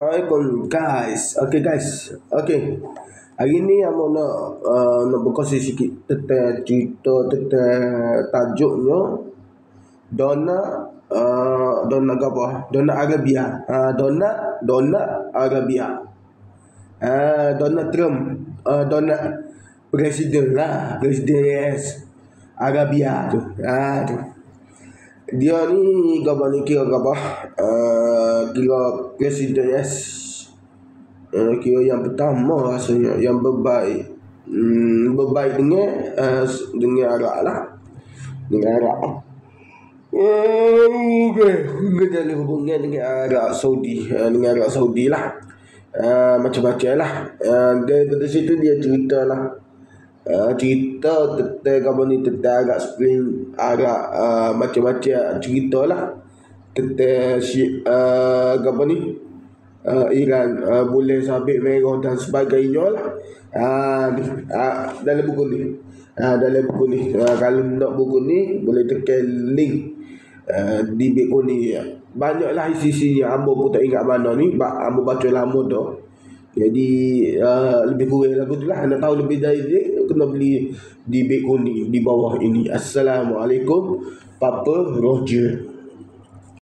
Assalamualaikum guys. Okay guys. Okay. Hari ni aku nak berkongsi sikit tentang cerita tentang tajuknya donat apa? Donat Arabia. Donat Arabia. Donald Trump, donat presiden lah, presiden US Arabia tu. Tu. Dia ni gambar ni kira apa? Kira presiden yes. Kira yang pertama rasanya yang berbaik. Berbaik dengan Arab lah. Dengan Arab. Okay. Kita ada hubungan dengan Arab Saudi. Dengan Arab Saudi lah. Macam-macam lah. Daripada situ dia cerita lah. Cerita tentang apa ni, tentang Arab Spring, Arab macam-macam cerita lah tentang apa ni, Iran boleh sabit merah dan sebagainya lah. Dalam buku ni, dalam buku ni, kalau nak buku ni boleh tekan link di buku ni. Banyaklah isi-isinya. Ambo pun tak ingat mana ni, ambo baca lama dah. Jadi lebih kurang lagu tu lah. Nak tahu lebih dari dia, kena beli di buku ni di bawah ini. Assalamualaikum, Papa Roger.